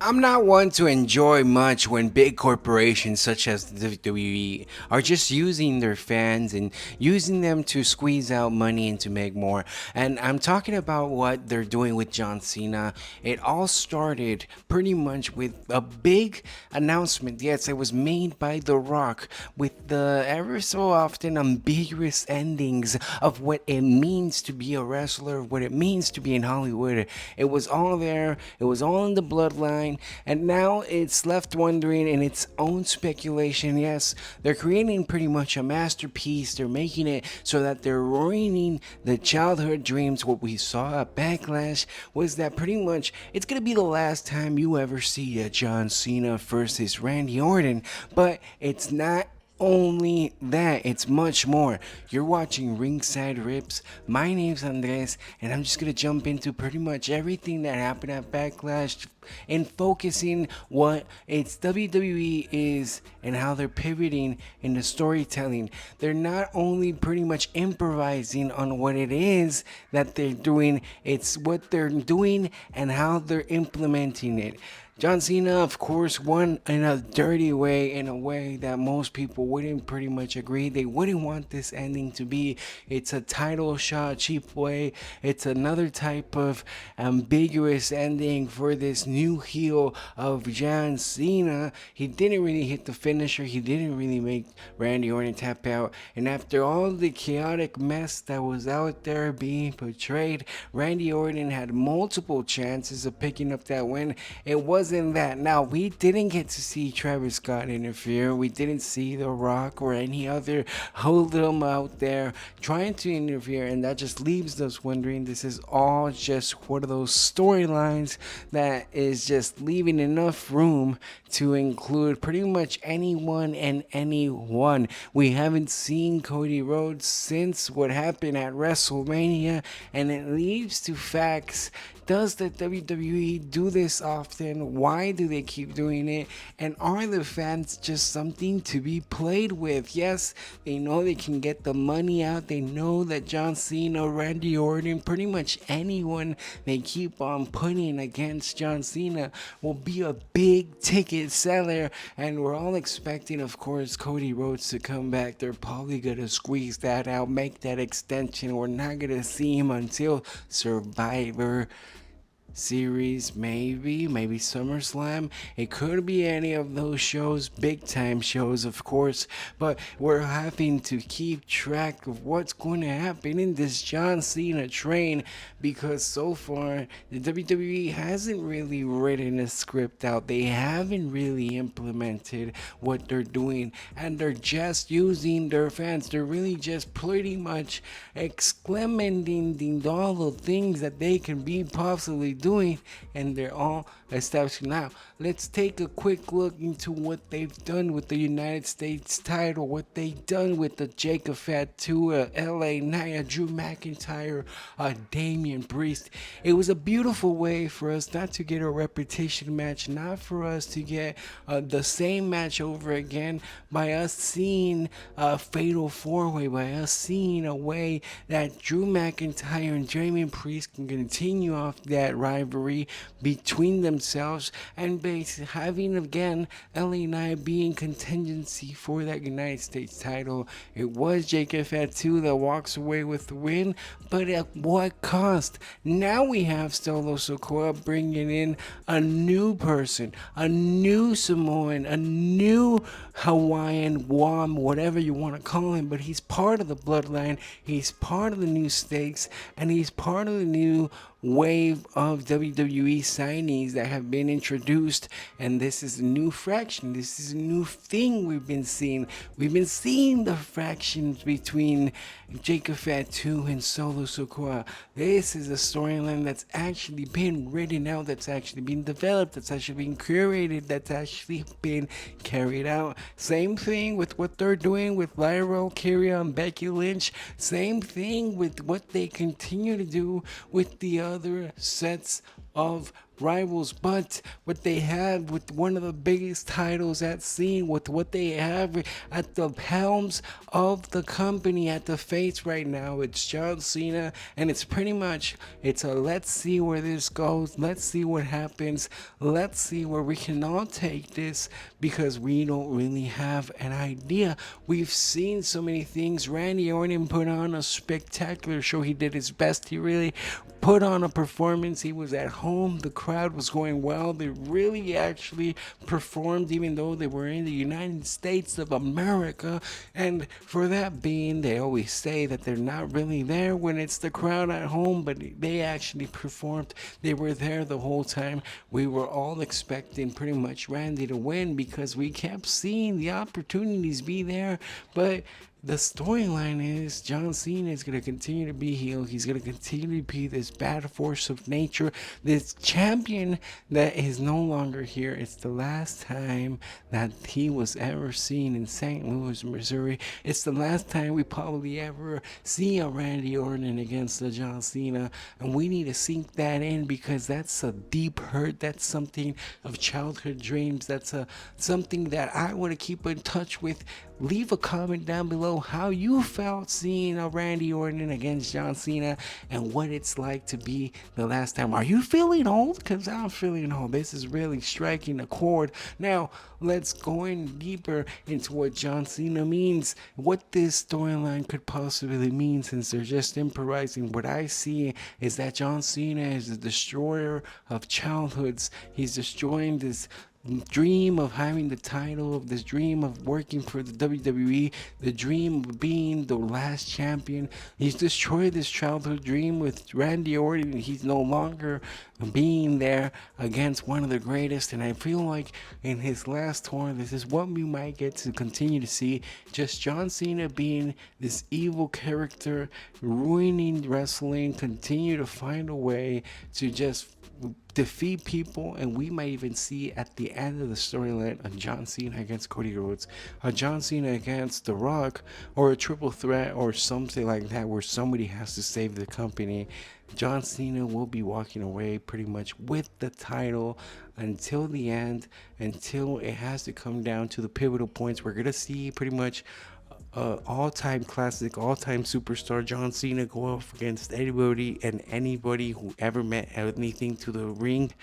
I'm not one to enjoy much when big corporations such as the WWE are just using their fans and using them to squeeze out money and to make more. And I'm talking about what they're doing with John Cena. It all started pretty much with a big announcement. Yes, it was made by The Rock with the ever so often ambiguous endings of what it means to be a wrestler, what it means to be in Hollywood. It was all there, it was all in the bloodline, and now it's left wondering in its own speculation. Yes, they're creating pretty much a masterpiece. They're making it so that they're ruining the childhood dreams. What we saw at Backlash was that pretty much it's gonna be the last time you ever see a John Cena versus Randy Orton, but it's not only that, it's much more. You're watching Ringside Rips. My name's Andres, and I'm just gonna jump into pretty much everything that happened at Backlash and focusing what its WWE is and how they're pivoting in the storytelling. They're not only pretty much improvising on what it is that they're doing, it's what they're doing and how they're implementing it. John Cena, of course, won in a dirty way, in a way that most people wouldn't pretty much agree. They wouldn't want this ending to be. It's a title shot, cheap way. It's another type of ambiguous ending for this new heel of John Cena. He didn't really hit the finisher. He didn't really make Randy Orton tap out. And after all the chaotic mess that was out there being portrayed, Randy Orton had multiple chances of picking up that win. It wasn't that. Now, we didn't get to see Travis Scott interfere. We didn't see The Rock or any other hoodlum out there trying to interfere, and that just leaves us wondering. This is all just one of those storylines that is just leaving enough room to include pretty much anyone and anyone. We haven't seen Cody Rhodes since what happened at WrestleMania, and it leaves to facts. Does the WWE do this often? Why do they keep doing it? And are the fans just something to be played with? Yes, they know they can get the money out. They know that John Cena, Randy Orton, pretty much anyone they keep on putting against John Cena will be a big ticket seller. And we're all expecting, of course, Cody Rhodes to come back. They're probably going to squeeze that out, make that extension. We're not going to see him until Survivor Series, maybe SummerSlam. It could be any of those shows, big time shows, of course, but we're having to keep track of what's going to happen in this John Cena train because so far the WWE hasn't really written a script out. They haven't really implemented what they're doing, and they're just using their fans. They're really just pretty much exclaiming all the things that they can be possibly doing, and they're all established. Now, let's take a quick look into what they've done with the United States title, what they've done with the Jacob Fatu, LA Knight, Drew McIntyre, Damian Priest. It was a beautiful way for us not to get a repetition match, not for us to get the same match over again, by us seeing a fatal four way, by us seeing a way that Drew McIntyre and Damian Priest can continue off that rivalry between themselves, and having again LA Knight being contingency for that United States title. It was Jacob Fatu that walks away with the win, but at what cost? Now we have Solo Sikoa bringing in a new person, a new Samoan, a new Hawaiian, Guam, whatever you want to call him, but he's part of the bloodline, he's part of the new stakes, and he's part of the new wave of WWE signees that have been introduced. And this is a new fraction. This is a new thing we've been seeing. We've been seeing the fractions between Jacob Fatu and Solo Sikoa. This is a storyline that's actually been written out, that's actually been developed, that's actually been curated, that's actually been carried out. Same thing with what they're doing with Lyra, Kyria, and Becky Lynch. Same thing with what they continue to do with the other sets of rivals, but what they have with one of the biggest titles at scene, with what they have at the helms of the company, at the face right now, it's John Cena, and it's pretty much, it's a let's see where this goes, let's see what happens, let's see where we can all take this, because we don't really have an idea. We've seen so many things. Randy Orton put on a spectacular show. He did his best. He really put on a performance. He was at home. The crowd was going well. They really actually performed, even though they were in the United States of America. And for that being, they always say that they're not really there when it's the crowd at home, but they actually performed. They were there the whole time. We were all expecting pretty much Randy to win because we kept seeing the opportunities be there, but the storyline is John Cena is going to continue to be heel. He's going to continue to be this bad force of nature, this champion that is no longer here. It's the last time that he was ever seen in St. Louis, Missouri. It's the last time we probably ever see a Randy Orton against a John Cena, and we need to sink that in because that's a deep hurt. That's something of childhood dreams. That's something that I want to keep in touch with. Leave a comment down below how you felt seeing a Randy Orton against John Cena and what it's like to be the last time. Are you feeling old? Because I'm feeling old. This is really striking a chord. Now, let's go in deeper into what John Cena means, what this storyline could possibly mean since they're just improvising. What I see is that John Cena is the destroyer of childhoods. He's destroying this dream of having the title, of this dream of working for the WWE, the dream of being the last champion. He's destroyed this childhood dream with Randy Orton. He's no longer being there against one of the greatest, and I feel like in his last tour, this is what we might get to continue to see. Just John Cena being this evil character, ruining wrestling, continue to find a way to just defeat people, and we might even see at the end of the storyline a John Cena against Cody Rhodes, a John Cena against The Rock, or a triple threat or something like that where somebody has to save the company. John Cena will be walking away pretty much with the title until the end, until it has to come down to the pivotal points. We're gonna see pretty much all-time classic, all-time superstar John Cena go up against anybody and anybody who ever meant anything to the ring.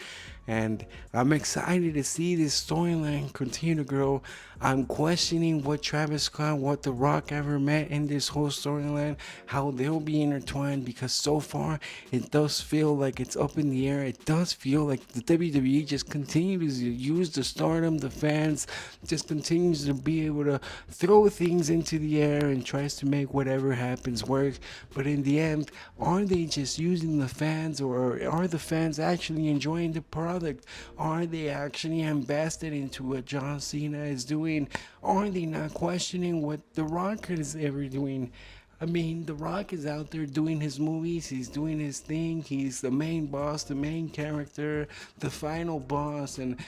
And I'm excited to see this storyline continue to grow. I'm questioning what Travis Scott, what The Rock ever meant in this whole storyline, how they'll be intertwined, because so far it does feel like it's up in the air. It does feel like the WWE just continues to use the stardom, the fans, just continues to be able to throw things into the air and tries to make whatever happens work. But in the end, are they just using the fans, or are the fans actually enjoying the product? Are they actually invested into what John Cena is doing? Are they not questioning what The Rock is ever doing? I mean, The Rock is out there doing his movies, he's doing his thing, he's the main boss, the main character, the final boss, and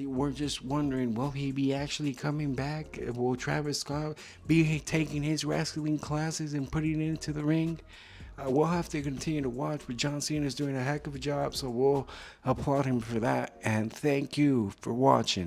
we're just wondering, will he be actually coming back? Will Travis Scott be taking his wrestling classes and putting it into the ring? We'll have to continue to watch, but John Cena is doing a heck of a job, so we'll applaud him for that. And thank you for watching.